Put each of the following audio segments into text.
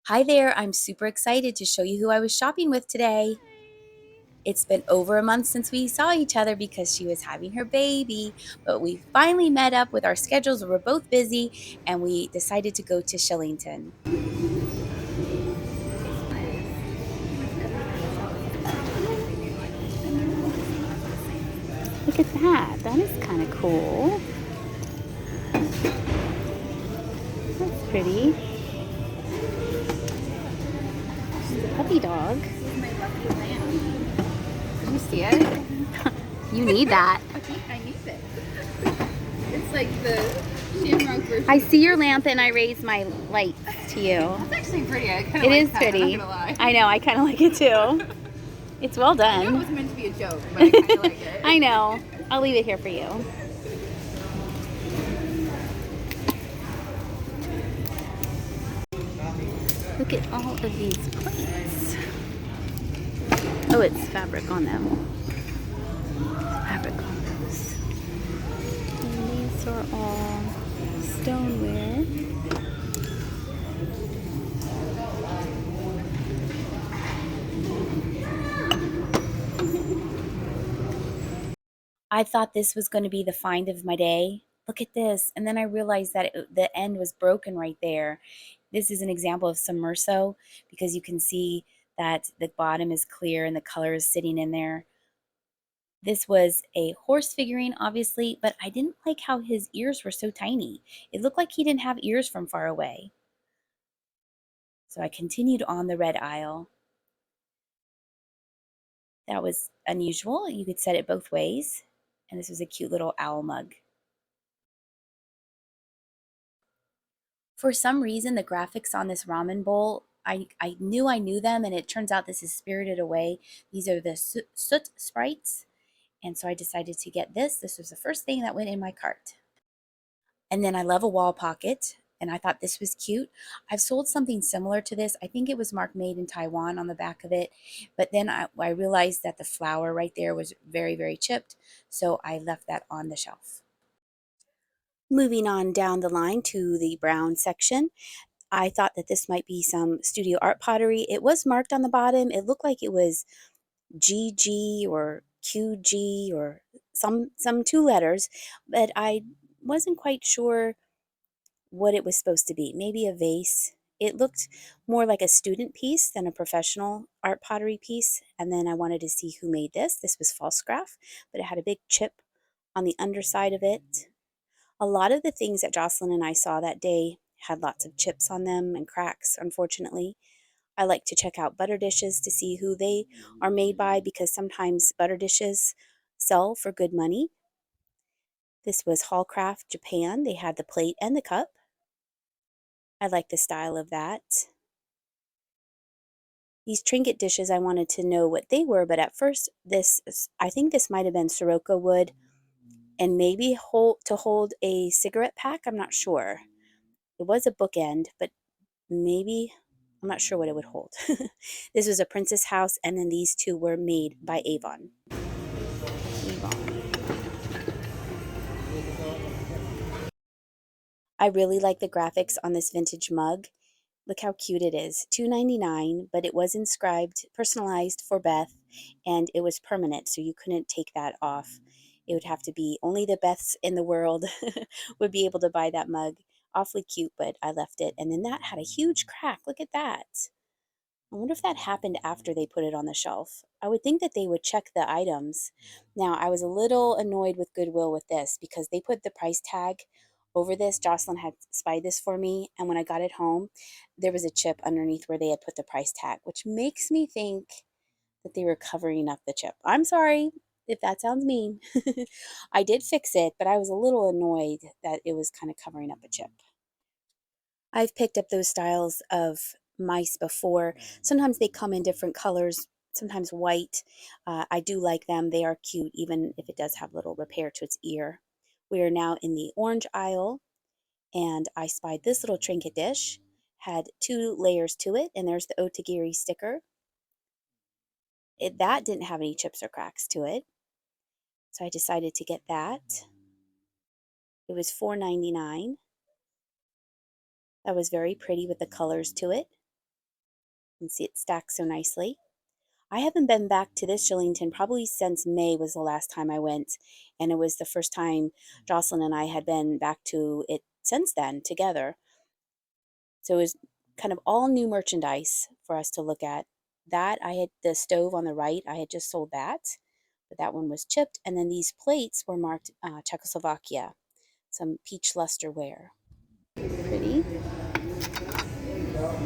Hi there, I'm super excited to show you who I was shopping with today. It's been over a month since we saw each other because she was having her baby, but we finally met up with our schedules. We were both busy and we decided to go to Shillington. Look at that. That is kind of cool. That's pretty. She's a puppy dog. This is my lucky lamb. Did you see it? You need that. I need it. It's like the shamrock version. I see your lamp and I raise my light to you. That's actually pretty. I kind of It like is that, pretty. I'm not gonna lie. I know. I kind of like it too. It's well I know it done. was meant to be a joke, but I kind of like it. I know. I'll leave it here for you. Look at all of these plates. Oh, it's fabric on them. Fabric on those. And these are all stoneware. I thought this was going to be the find of my day. Look at this. And then I realized that the end was broken right there. This is an example of submerso because you can see that the bottom is clear and the color is sitting in there. This was a horse figurine, obviously, but I didn't like how his ears were so tiny. It looked like he didn't have ears from far away. So I continued on the red aisle. That was unusual. You could set it both ways. And this was a cute little owl mug. For some reason, the graphics on this ramen bowl, I knew them, and it turns out this is Spirited Away. These are the soot sprites. And so I decided to get this. This was the first thing that went in my cart. And then I love a wall pocket, and I thought this was cute. I've sold something similar to this. I think it was marked made in Taiwan on the back of it. But then I realized that the flower right there was very, very chipped. So I left that on the shelf. Moving on down the line to the brown section, I thought that this might be some studio art pottery. It was marked on the bottom. It looked like it was GG or QG or some two letters, but I wasn't quite sure what it was supposed to be. Maybe a vase. It looked more like a student piece than a professional art pottery piece. And then I wanted to see who made this. This was false graph, but it had a big chip on the underside of it. A lot of the things that Jocelyn and I saw that day had lots of chips on them and cracks, unfortunately. I like to check out butter dishes to see who they are made by because sometimes butter dishes sell for good money. This was Hallcraft Japan. They had the plate and the cup. I like the style of that. These trinket dishes, I wanted to know what they were, but at first I think this might have been Sirocco wood and maybe to hold a cigarette pack. I'm not sure. It was a bookend, but maybe, I'm not sure what it would hold. This was a Princess House, and then these two were made by Avon. I really like the graphics on this vintage mug. Look how cute it is. $2.99, but it was inscribed, personalized for Beth, and it was permanent, so you couldn't take that off. It would have to be only the Beths in the world would be able to buy that mug. Awfully cute, but I left it. And then that had a huge crack. Look at that. I wonder if that happened after they put it on the shelf. I would think that they would check the items. Now, I was a little annoyed with Goodwill with this because they put the price tag over this. Jocelyn had spied this for me, and when I got it home, there was a chip underneath where they had put the price tag, which makes me think that they were covering up the chip. I'm sorry if that sounds mean. I did fix it, but I was a little annoyed that it was kind of covering up a chip. I've picked up those styles of mice before. Sometimes they come in different colors, sometimes white. I do like them. They are cute, even if it does have little repair to its ear. We are now in the orange aisle, and I spied this little trinket dish. Had 2 layers to it, and there's the Otagiri sticker. That didn't have any chips or cracks to it, so I decided to get that. It was $4.99. That was very pretty with the colors to it. You can see it stacks so nicely. I haven't been back to this Shillington probably since May was the last time I went, and it was the first time Jocelyn and I had been back to it since then together. So it was kind of all new merchandise for us to look at. That I had the stove on the right, I had just sold that, but that one was chipped. And then these plates were marked Czechoslovakia, some peach luster ware. Pretty.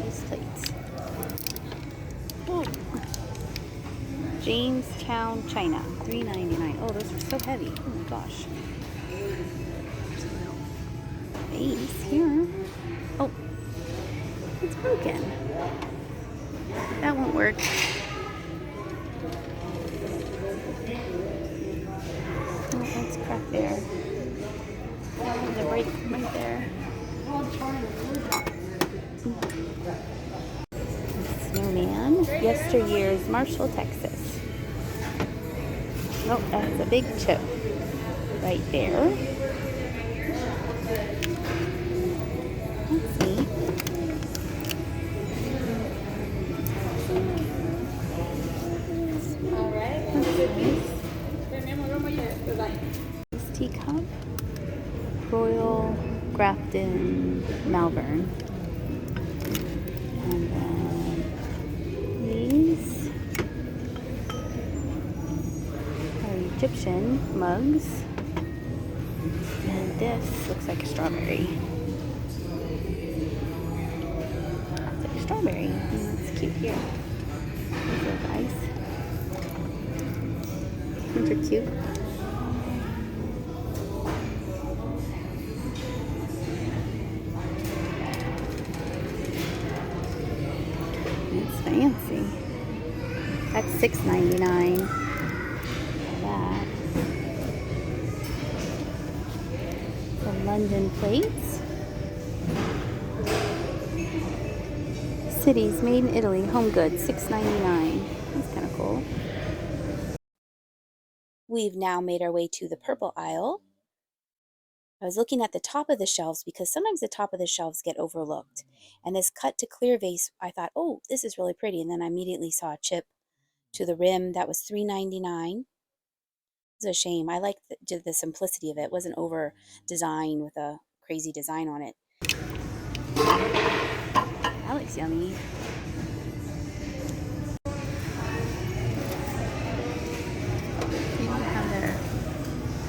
These plates. Oh. Jamestown, China, $3.99. Oh, those are so heavy. Oh my gosh. Vase here. Oh, it's broken. That won't work. Oh, that's cracked there. There's a break right there. Snowman. Yesteryear's Marshall, Texas. Oh, that's a big chip right there. That's neat. This teacup. Royal Grafton Malvern. And then these are Egyptian mugs. And this looks like a strawberry. It's like a strawberry. And that's cute here. These are nice. These are cute. It's fancy. That's $6.99. That. The London plates. Cities made in Italy, home goods, $6.99. That's kind of cool. We've now made our way to the purple aisle. I was looking at the top of the shelves because sometimes the top of the shelves get overlooked. And this cut to clear vase, I thought, oh, this is really pretty. And then I immediately saw a chip to the rim that was $3.99. It's a shame. I like the simplicity of it. It wasn't over designed with a crazy design on it. That looks yummy. They don't have their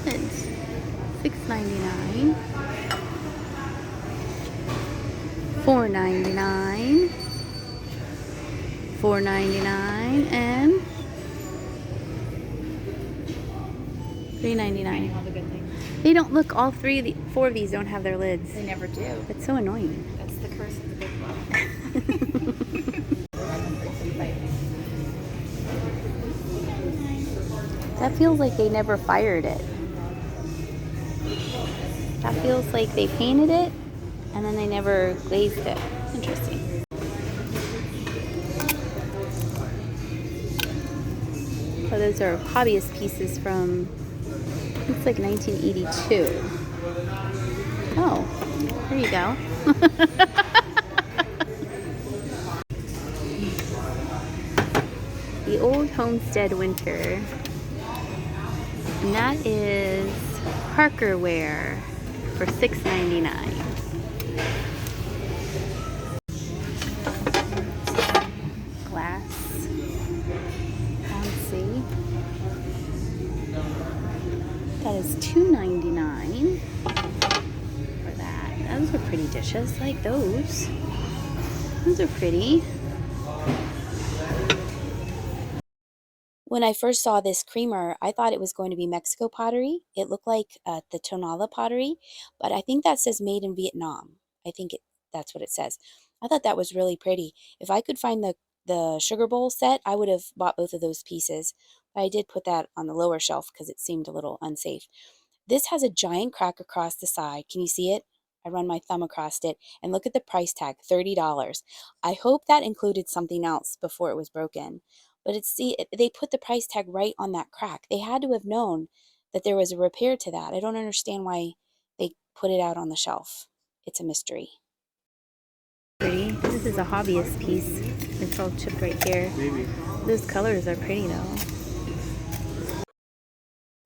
lids. $6.99. $4.99. $4.99 and $3.99. All the good things. They don't look. All four of these don't have their lids. They never do. It's so annoying. That's the curse of the Goodwill. That feels like they never fired it. That feels like they painted it and then they never glazed it. Interesting. Oh, those are hobbyist pieces from, looks like 1982. Oh, there you go. The Old Homestead Winter. And that is Parker Ware for $6.99. Glass. Fancy. That is $2.99 for that. Those are pretty dishes. I like those. Those are pretty. When I first saw this creamer, I thought it was going to be Mexico pottery. It looked like the Tonala pottery, but I think that says made in Vietnam. I think that's what it says. I thought that was really pretty. If I could find the sugar bowl set, I would have bought both of those pieces. But I did put that on the lower shelf because it seemed a little unsafe. This has a giant crack across the side. Can you see it? I run my thumb across it and look at the price tag, $30. I hope that included something else before it was broken. But they put the price tag right on that crack. They had to have known that there was a repair to that. I don't understand why they put it out on the shelf. It's a mystery. Pretty. This is a hobbyist piece. It's all chipped right here. Maybe. Those colors are pretty though.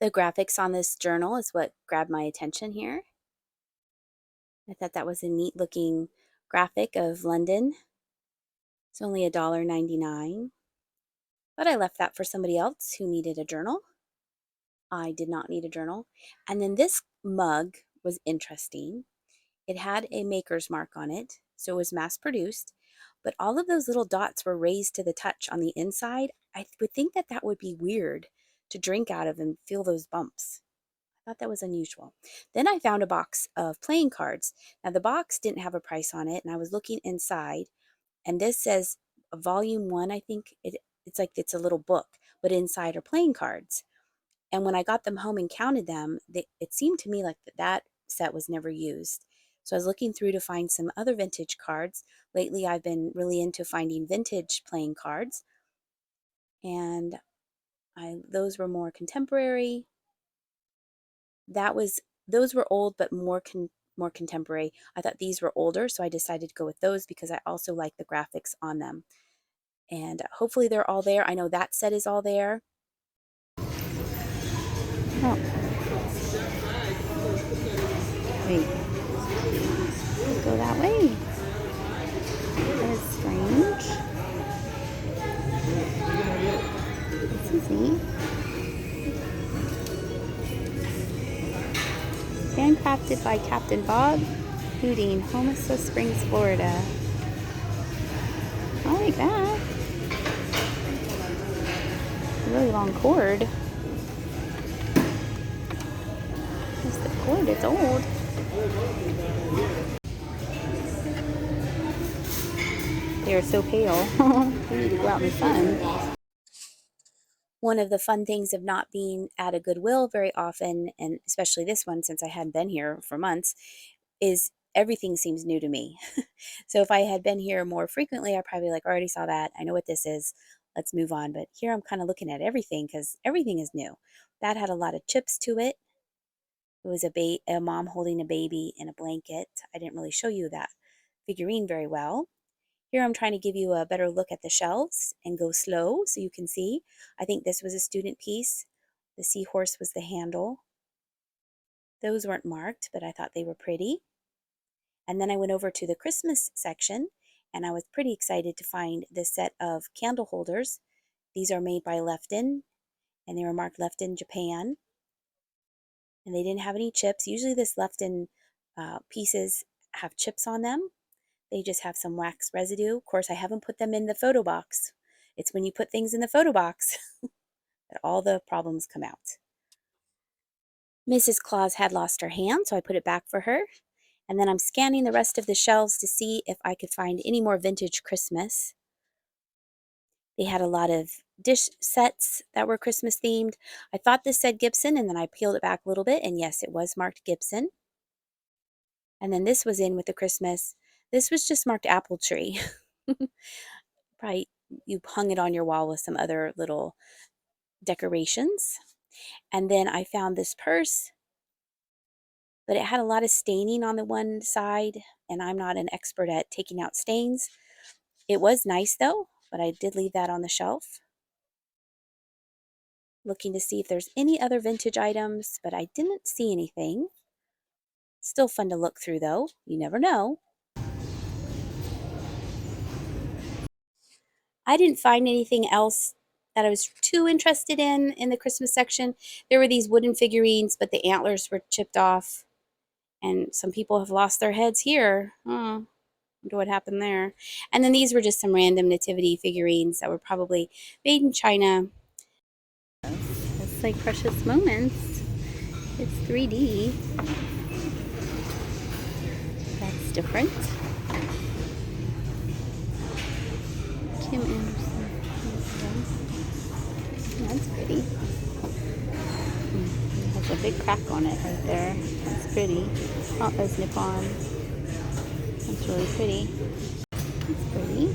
The graphics on this journal is what grabbed my attention here. I thought that was a neat looking graphic of London. It's only $1.99, but I left that for somebody else who needed a journal. I did not need a journal. And then this mug was interesting. It had a maker's mark on it, so it was mass produced, but all of those little dots were raised to the touch on the inside. I would think that that would be weird to drink out of and feel those bumps. I thought that was unusual. Then I found a box of playing cards. Now the box didn't have a price on it, and I was looking inside, and this says volume 1. I think it's like it's a little book, but inside are playing cards. And when I got them home and counted them, it seemed to me like that set was never used. So I was looking through to find some other vintage cards. Lately, I've been really into finding vintage playing cards, and those were more contemporary. Those were old, but more contemporary. I thought these were older, so I decided to go with those because I also like the graphics on them. And hopefully they're all there. I know that set is all there. Oh. Wait. Go that way. That is strange. This is neat. Handcrafted by Captain Bob Hooting, Homestead Springs, Florida. I like that. A really long cord. Just the cord, it's old. They are so pale. We need to go out in the sun. One of the fun things of not being at a Goodwill very often, and especially this one since I hadn't been here for months, is everything seems new to me. So if I had been here more frequently, I probably already saw that. I know what this is. Let's move on. But here I'm kind of looking at everything because everything is new. That had a lot of chips to it. It was a mom holding a baby in a blanket. I didn't really show you that figurine very well. Here I'm trying to give you a better look at the shelves and go slow so you can see. I think this was a student piece. The seahorse was the handle. Those weren't marked, but I thought they were pretty. And then I went over to the Christmas section, and I was pretty excited to find this set of candle holders. These are made by Lefton, and they were marked Lefton Japan. And they didn't have any chips. Usually this Lefton pieces have chips on them. They just have some wax residue. Of course, I haven't put them in the photo box. It's when you put things in the photo box that all the problems come out. Mrs. Claus had lost her hand, so I put it back for her. And then I'm scanning the rest of the shelves to see if I could find any more vintage Christmas. They had a lot of dish sets that were Christmas themed. I thought this said Gibson, and then I peeled it back a little bit, and yes, it was marked Gibson. And then this was in with the Christmas. This was just marked apple tree. Probably you hung it on your wall with some other little decorations. And then I found this purse, but it had a lot of staining on the one side, and I'm not an expert at taking out stains. It was nice though, but I did leave that on the shelf. Looking to see if there's any other vintage items, but I didn't see anything. Still fun to look through though. You never know. I didn't find anything else that I was too interested in the Christmas section. There were these wooden figurines, but the antlers were chipped off. And some people have lost their heads here. Wonder what happened there. And then these were just some random nativity figurines that were probably made in China. It's like Precious Moments. It's 3D. That's different. Kim Anderson. That's pretty. Has a big crack on it right there. That's pretty. Oh, there's Nippon. That's really pretty. That's pretty.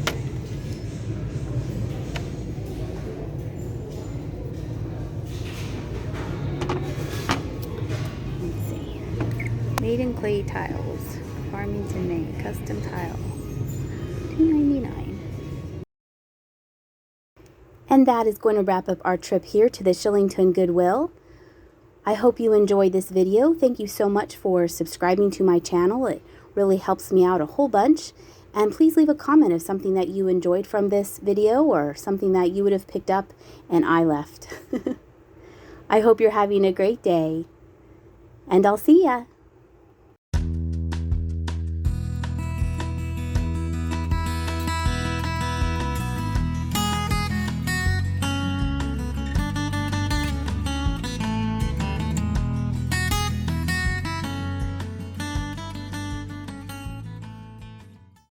Let's see. Made in clay tiles. Farmington, Maine. Custom tile. $2.99. And that is going to wrap up our trip here to the Shillington Goodwill. I hope you enjoyed this video. Thank you so much for subscribing to my channel. It really helps me out a whole bunch. And please leave a comment of something that you enjoyed from this video or something that you would have picked up and I left. I hope you're having a great day. And I'll see ya.